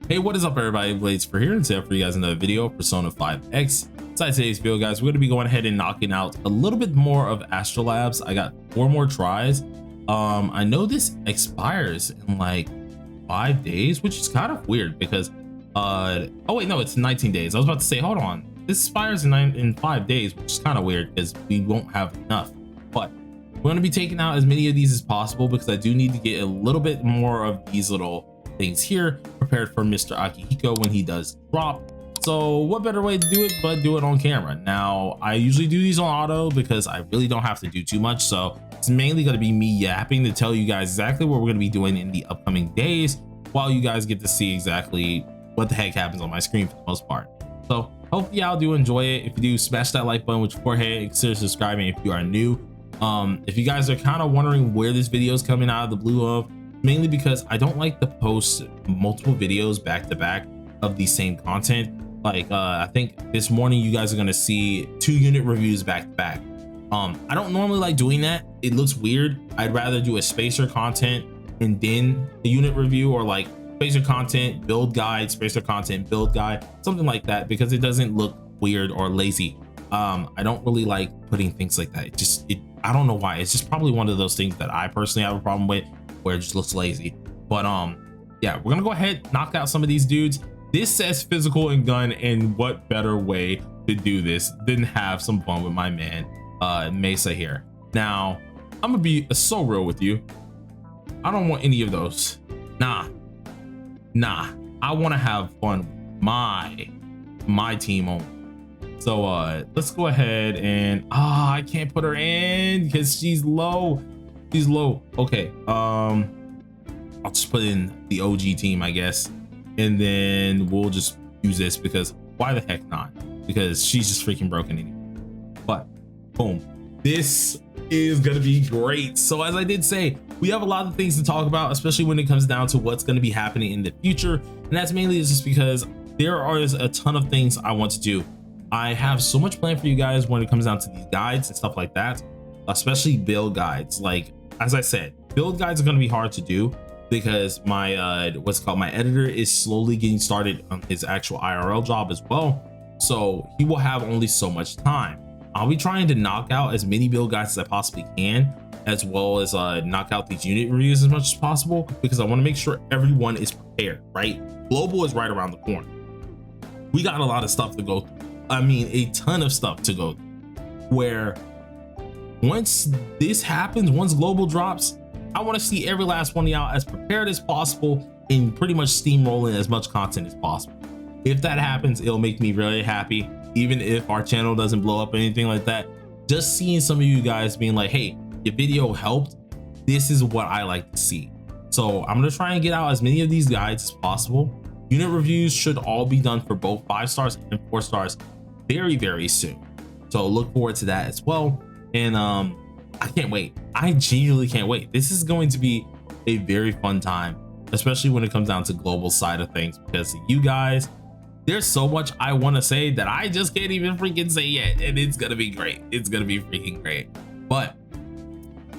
Hey, what is up everybody? Blades for here, and today for you guys another video, Persona 5X. Inside today's video, guys, we're going to be going ahead and knocking out a little bit more of Astrolabes. I got 4 more tries. I know this expires in like 5 days, which is kind of weird because oh wait, no, it's 19 days. I was about to say, hold on, this expires in 5 days, which is kind of weird because we won't have enough. But we're going to be taking out as many of these as possible because I do need to get a little bit more of these little things here prepared for Mr. Akihiko when he does drop. So what better way to do it but do it on camera? Now I usually do these on auto because I really don't have to do too much, so it's mainly going to be me yapping to tell you guys exactly what we're going to be doing in the upcoming days, while you guys get to see exactly what the heck happens on my screen for the most part. So hopefully y'all do enjoy it. If you do, smash that like button with your forehead and consider subscribing if you are new. If you guys are kind of wondering where this video is coming out of the blue of, mainly because I don't like to post multiple videos back to back of the same content. Like I think this morning you guys are going to see 2 unit reviews back to back. I don't normally like doing that. It looks weird. I'd rather do a spacer content and then the unit review, or like spacer content build guide, spacer content build guide, something like that, because it doesn't look weird or lazy. I don't really like putting things like that. I don't know why. It's just probably one of those things that I personally have a problem with, where it just looks lazy. But yeah, we're gonna go ahead, knock out some of these dudes. This says physical and gun, and what better way to do this than have some fun with my man Mesa here. Now I'm gonna be so real with you. I don't want any of those. Nah, I want to have fun with my team only. So let's go ahead and I can't put her in because she's low. Okay, I'll just put in the OG team, I guess, and then we'll just use this because why the heck not? Because she's just freaking broken anyway. But boom, this is gonna be great. So as I did say, we have a lot of things to talk about, especially when it comes down to what's going to be happening in the future, and that's mainly just because there are a ton of things I want to do. I have so much planned for you guys when it comes down to these guides and stuff like that, especially build guides. Like, as I said, build guides are going to be hard to do because my my editor is slowly getting started on his actual IRL job as well, so he will have only so much time. I'll be trying to knock out as many build guides as I possibly can, as well as knock out these unit reviews as much as possible, because I want to make sure everyone is prepared, right? Global is right around the corner. We got a lot of stuff to go through. I mean, a ton of stuff to go through, where once this happens, once global drops, I want to see every last one of y'all as prepared as possible and pretty much steamrolling as much content as possible. If that happens, it'll make me really happy, even if our channel doesn't blow up or anything like that. Just seeing some of you guys being like, hey, your video helped, this is what I like to see. So I'm gonna try and get out as many of these guides as possible. Unit reviews should all be done for both 5 stars and 4 stars very soon, so look forward to that as well. And I can't wait. I genuinely can't wait. This is going to be a very fun time, especially when it comes down to global side of things, because you guys, there's so much I want to say that I just can't even freaking say yet, and it's gonna be great. It's gonna be freaking great. But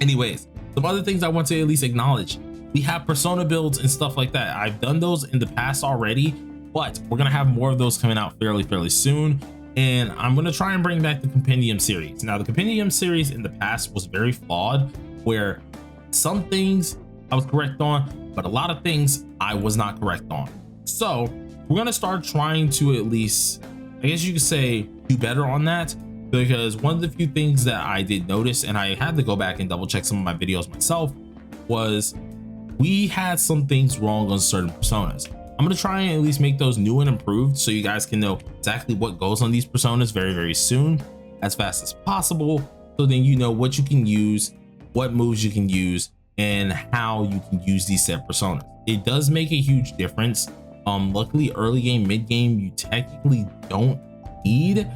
anyways, some other things I want to at least acknowledge: we have persona builds and stuff like that. I've done those in the past already, but we're gonna have more of those coming out fairly soon. And I'm gonna try and bring back the compendium series. Now, the compendium series in the past was very flawed, where some things I was correct on, but a lot of things I was not correct on. So we're gonna start trying to at least, I guess you could say, do better on that, because one of the few things that I did notice, and I had to go back and double check some of my videos myself, was we had some things wrong on certain personas. I'm going to try and at least make those new and improved, so you guys can know exactly what goes on these personas very soon, as fast as possible, so then you know what you can use, what moves you can use, and how you can use these set personas. It does make a huge difference. Luckily, early game, mid game, you technically don't need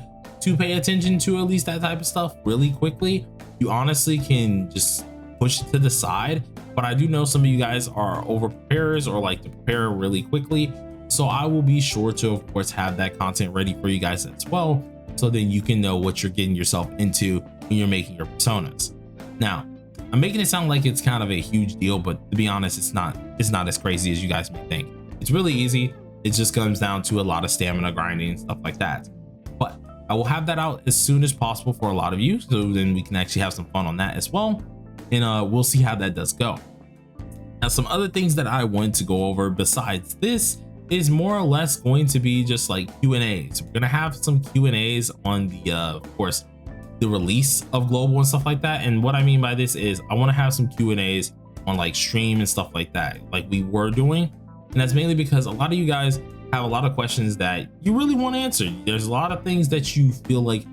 to pay attention to at least that type of stuff really quickly. You honestly can just push it to the side, but I do know some of you guys are over preparers or like to prepare really quickly, so I will be sure to of course have that content ready for you guys as well, so then you can know what you're getting yourself into when you're making your personas. Now, I'm making it sound like it's kind of a huge deal, but to be honest, it's not as crazy as you guys may think. It's really easy. It just comes down to a lot of stamina grinding and stuff like that. But I will have that out as soon as possible for a lot of you, so then we can actually have some fun on that as well, and we'll see how that does go. Now, some other things that I want to go over besides this is more or less going to be just like Q&As. We're gonna have some Q&As on the of course the release of global and stuff like that. And what I mean by this is I want to have some Q&As on like stream and stuff like that, like we were doing. And that's mainly because a lot of you guys have a lot of questions that you really want answered. There's a lot of things that you feel like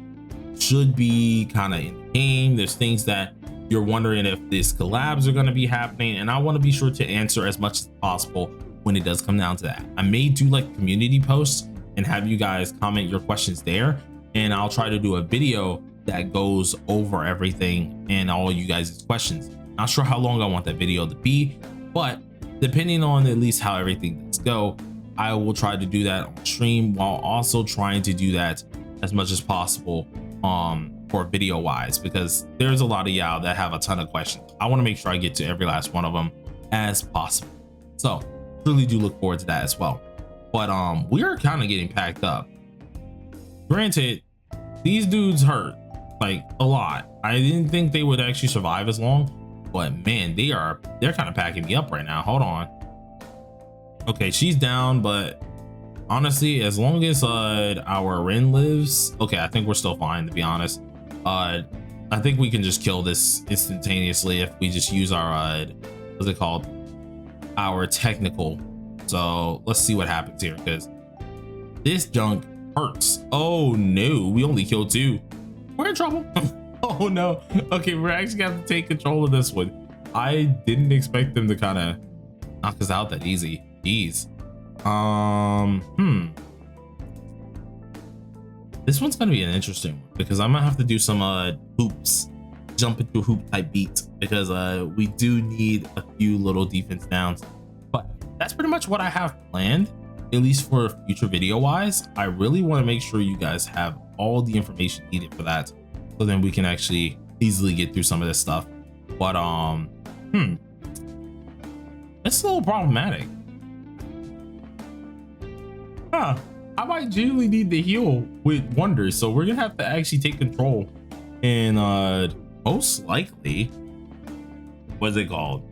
should be kind of in the game. There's things that you're wondering if these collabs are going to be happening, and I want to be sure to answer as much as possible when it does come down to that. I may do like community posts and have you guys comment your questions there, and I'll try to do a video that goes over everything and all you guys' questions. Not sure how long I want that video to be, but depending on at least how everything does go, I will try to do that on stream while also trying to do that as much as possible for video wise, because there's a lot of y'all that have a ton of questions. I want to make sure I get to every last one of them as possible. So really do look forward to that as well. But we are kind of getting packed up. Granted, these dudes hurt like a lot. I didn't think they would actually survive as long, but man, they're kind of packing me up right now. Hold on. Okay, she's down, but honestly, as long as our Ren lives, okay, I think we're still fine, to be honest. I think we can just kill this instantaneously if we just use our what's it called, our technical. So let's see what happens here, because this junk hurts. Oh no, we only killed 2. We're in trouble. Oh no. Okay, we're actually gonna have to take control of this one. I didn't expect them to kind of knock us out that easy. Jeez. This one's gonna be an interesting one, because I'm gonna have to do some hoops, jump into hoop type beats, because we do need a few little defense downs. But that's pretty much what I have planned, at least for future video wise. I really want to make sure you guys have all the information needed for that, so then we can actually easily get through some of this stuff. But it's a little problematic. I might genuinely need to heal with wonders, so we're gonna have to actually take control and most likely, what's it called,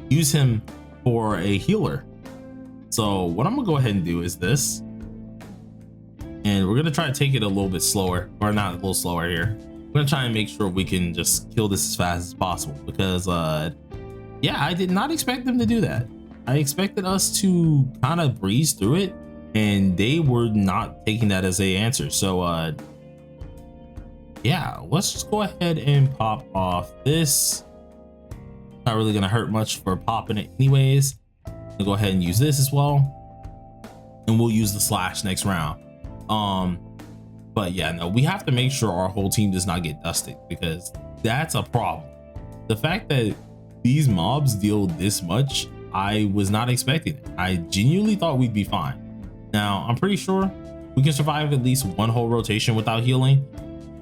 use him for a healer. So what I'm gonna go ahead and do is this, and we're gonna try to take it a little bit slower, or not a little slower here. We're gonna try and make sure we can just kill this as fast as possible, because yeah, I did not expect them to do that. I expected us to kind of breeze through it, and they were not taking that as a answer. So yeah, let's just go ahead and pop off this. Not really gonna hurt much for popping it anyways. I'll go ahead and use this as well, and we'll use the slash next round. But yeah, no, we have to make sure our whole team does not get dusted, because that's a problem. The fact that these mobs deal this much, I was not expecting it. I genuinely thought we'd be fine. Now, I'm pretty sure we can survive at least one whole rotation without healing.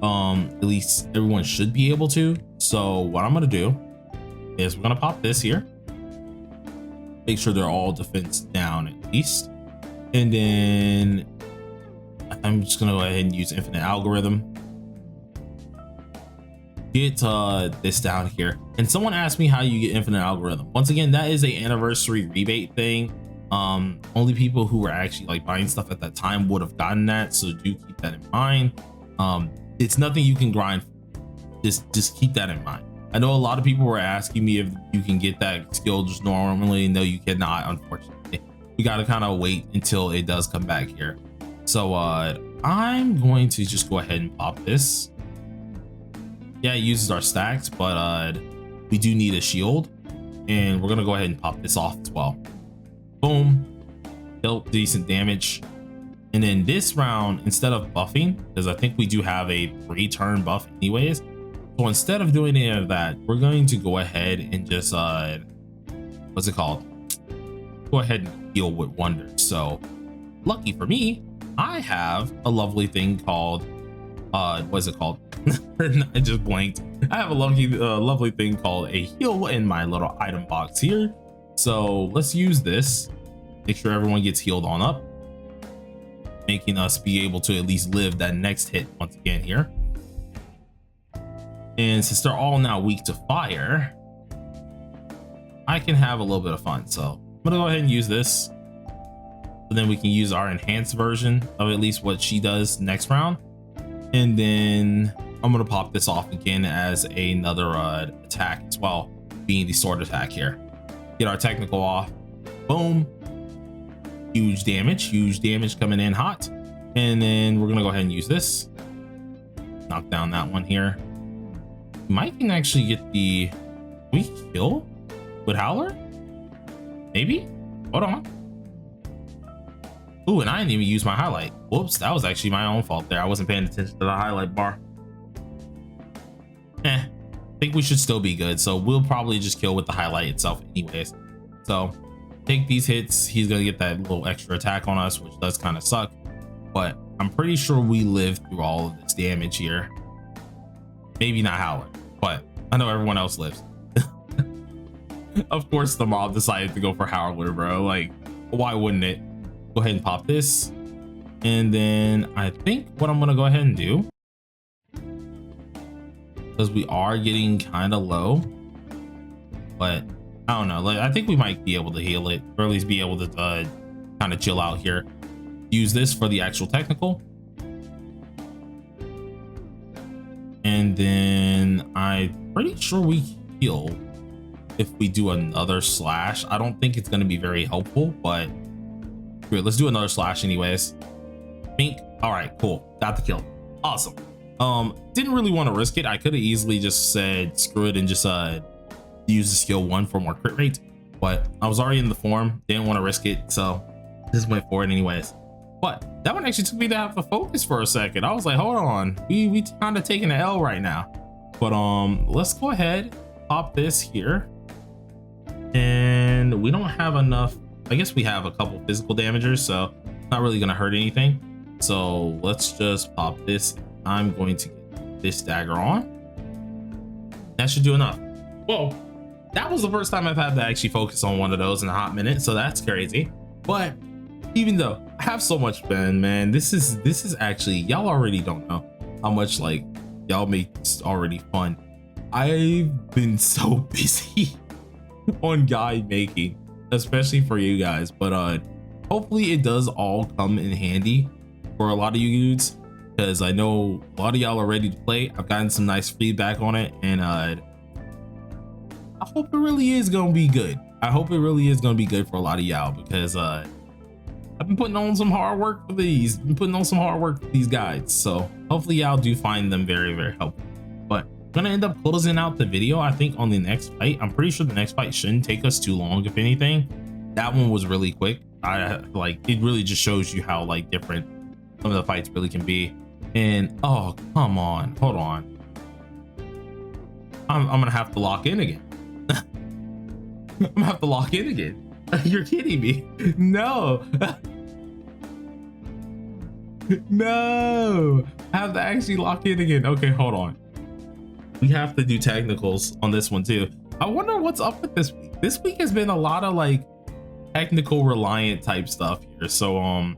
At least everyone should be able to. So what I'm gonna do is we're gonna pop this here. Make sure they're all defense down at least. And then I'm just gonna go ahead and use infinite algorithm. Get this down here. And someone asked me how you get infinite algorithm. Once again, that is a anniversary rebate thing. Only people who were actually like buying stuff at that time would have gotten that, so do keep that in mind. It's nothing you can grind. Just keep that in mind. I know a lot of people were asking me if you can get that skill just normally. No, you cannot, unfortunately. You got to kind of wait until it does come back here. So I'm going to just go ahead and pop this. Yeah, it uses our stacks, but we do need a shield, and we're gonna go ahead and pop this off as well. Boom, dealt decent damage. And then this round, instead of buffing, because I think we do have a 3-turn buff anyways, so instead of doing any of that, we're going to go ahead and just what's it called, go ahead and heal with wonders. So lucky for me, I have a lovely thing called what's it called? I just blanked. I have a lovely thing called a heal in my little item box here. So let's use this, Make sure everyone gets healed on up, making us be able to at least live that next hit once again here. And since they're all now weak to fire, I can have a little bit of fun. So I'm gonna go ahead and use this. So then we can use our enhanced version of at least what she does next round. And then I'm gonna pop this off again as another attack as well, being the sword attack here. Get our technical off. Boom. Huge damage coming in hot. And then we're gonna go ahead and use this. Knock down that one here. Might can actually get the, we kill with Howler? Maybe? Hold on. Ooh, and I didn't even use my highlight. Whoops, that was actually my own fault there. I wasn't paying attention to the highlight bar. I think we should still be good. So we'll probably just kill with the highlight itself anyways. So take these hits. He's gonna get that little extra attack on us, which does kind of suck. But I'm pretty sure we lived through all of this damage here. Maybe not Howler, but I know everyone else lives. Of course the mob decided to go for Howler, bro. Like, why wouldn't it? Go ahead and pop this. And then I think what I'm gonna go ahead and do, because we are getting kind of low, but I don't know, like, I think we might be able to heal it, or at least be able to kind of chill out here. Use this for the actual technical. And then I'm pretty sure we heal if we do another slash. I don't think it's going to be very helpful, but good, let's do another slash anyways. Pink. All right, cool. Got the kill. Awesome. Didn't really want to risk it. I could have easily just said screw it and just use the skill 1 for more crit rate, but I was already in the form, didn't want to risk it, so just went for it anyways. But that one actually took me to have to focus for a second. I was like, hold on, we kind of taking an L right now. But let's go ahead, pop this here. And we don't have enough. I guess we have a couple physical damagers, so it's not really gonna hurt anything. So let's just pop this. I'm going to get this dagger on. That should do enough. Whoa, that was the first time I've had to actually focus on one of those in a hot minute, so that's crazy. But even though I have so much fun, man, this is actually, y'all already don't know how much like y'all make this already fun. I've been so busy on guide making, especially for you guys, but hopefully it does all come in handy for a lot of you dudes, because I know a lot of y'all are ready to play. I've gotten some nice feedback on it, and I hope it really is gonna be good. I hope it really is gonna be good for a lot of y'all, because I've been putting on some hard work for these, guides. So hopefully y'all do find them very, very helpful. But I'm gonna end up closing out the video, I think, on the next fight. I'm pretty sure the next fight shouldn't take us too long. If anything, that one was really quick. I like, it really just shows you how like different some of the fights really can be. And oh, come on, hold on, I'm gonna have to lock in again. I'm gonna have to lock in again. You're kidding me. No. No, I have to actually lock in again. Okay, hold on. We have to do technicals on this one too. I wonder what's up with this week. This week has been a lot of like technical reliant type stuff here. So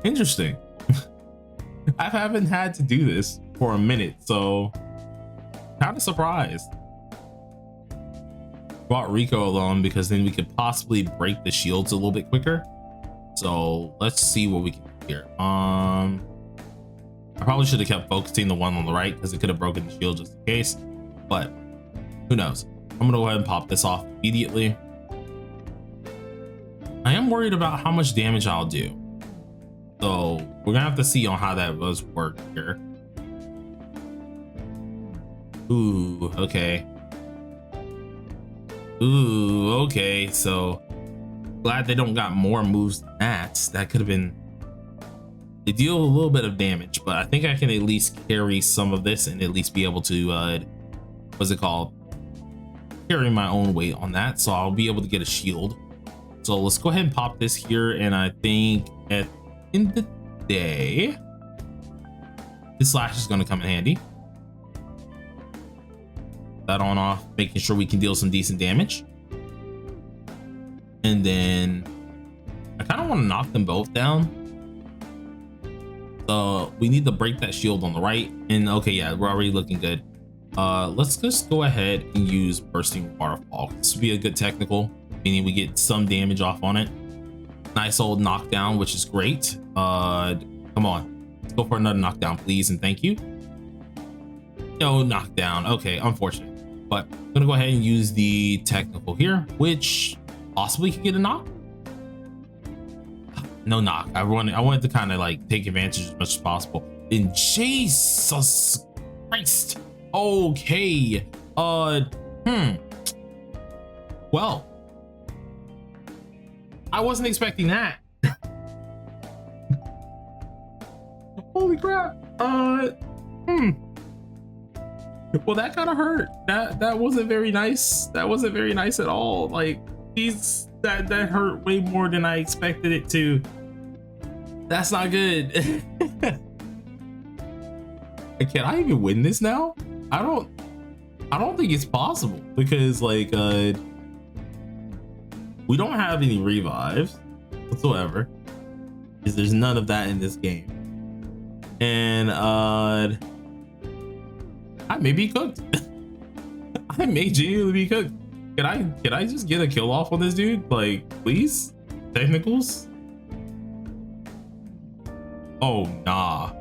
interesting. I haven't had to do this for a minute, so kind of surprised. Brought Rico along because then we could possibly break the shields a little bit quicker. So let's see what we can do here. I probably should have kept focusing the one on the right because it could have broken the shield just in case, but who knows. I'm gonna go ahead and pop this off immediately. I am worried about how much damage I'll do, so we're gonna have to see on how that does work here. Ooh, okay. Ooh, okay, so glad they don't got more moves than that. That could have been, they deal a little bit of damage, but I think I can at least carry some of this and at least be able to what's it called, carry my own weight on that, so I'll be able to get a shield. So let's go ahead and pop this here, and I think at the end of the day this slash is going to come in handy. That on off, making sure we can deal some decent damage. And then I kind of want to knock them both down. So we need to break that shield on the right. And okay, yeah, we're already looking good. Let's just go ahead and use bursting waterfall. This would be a good technical, meaning we get some damage off on it. Nice old knockdown, which is great. Come on, let's go for another knockdown, please, and thank you. No knockdown. Okay, unfortunate, but I'm gonna go ahead and use the technical here, which possibly could get a knock. No knock. I wanted to kind of like take advantage as much as possible. And Jesus Christ. Okay. Well, I wasn't expecting that. Holy crap. Well, that kind of hurt. That wasn't very nice. That wasn't very nice at all. Like, that hurt way more than I expected it to. That's not good. Can I even win this now? I don't think it's possible, because like we don't have any revives whatsoever, because there's none of that in this game. And I may be cooked. I may genuinely be cooked. Can I just get a kill off on this dude? Like, please? Technicals? Oh, nah.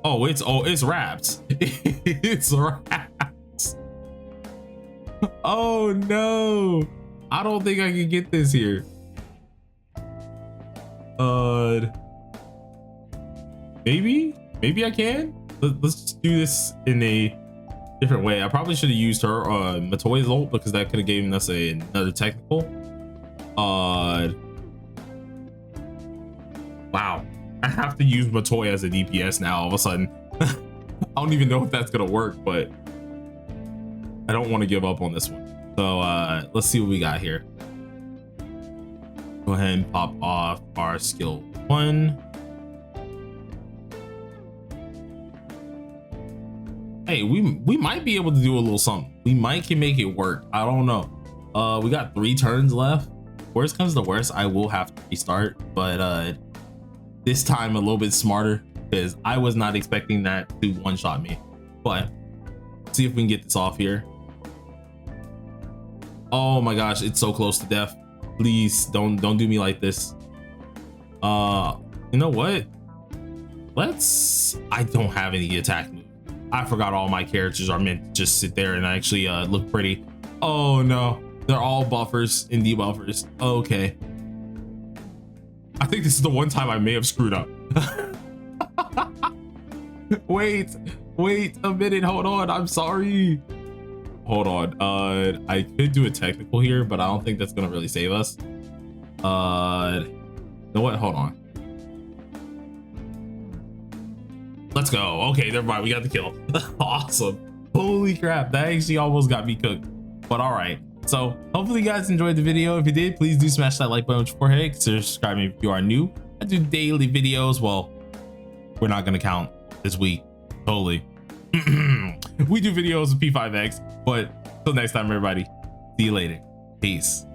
Oh, it's wrapped. It's wrapped. Oh no. I don't think I can get this here. Maybe I can. Let's just do this in a different way. I probably should have used her Matoi's ult, because that could have given us another technical. Wow, I have to use Matoi as a DPS now all of a sudden. I don't even know if that's gonna work, but I don't want to give up on this one. So let's see what we got here. Go ahead and pop off our skill 1. Hey, we might be able to do a little something. We might can make it work. I don't know. We got 3 turns left. Worst comes to worst, I will have to restart, but this time a little bit smarter, because I was not expecting that to one-shot me. But see if we can get this off here. Oh my gosh, it's so close to death. Please don't do me like this. You know what? I don't have any attack move. I forgot all my characters are meant to just sit there and actually look pretty. Oh no, they're all buffers and debuffers. Okay. I think this is the one time I may have screwed up. Wait a minute, hold on, I'm sorry. Hold on, I could do a technical here, but I don't think that's gonna really save us. You know what, hold on. Let's go. Okay, never mind, we got the kill. Awesome. Holy crap, that actually almost got me cooked. But all right, so hopefully you guys enjoyed the video. If you did, please do smash that like button with your forehead. Consider subscribing if you are new. I do daily videos. Well, we're not gonna count this week, totally. We do videos with P5X, but till next time, everybody, see you later. Peace.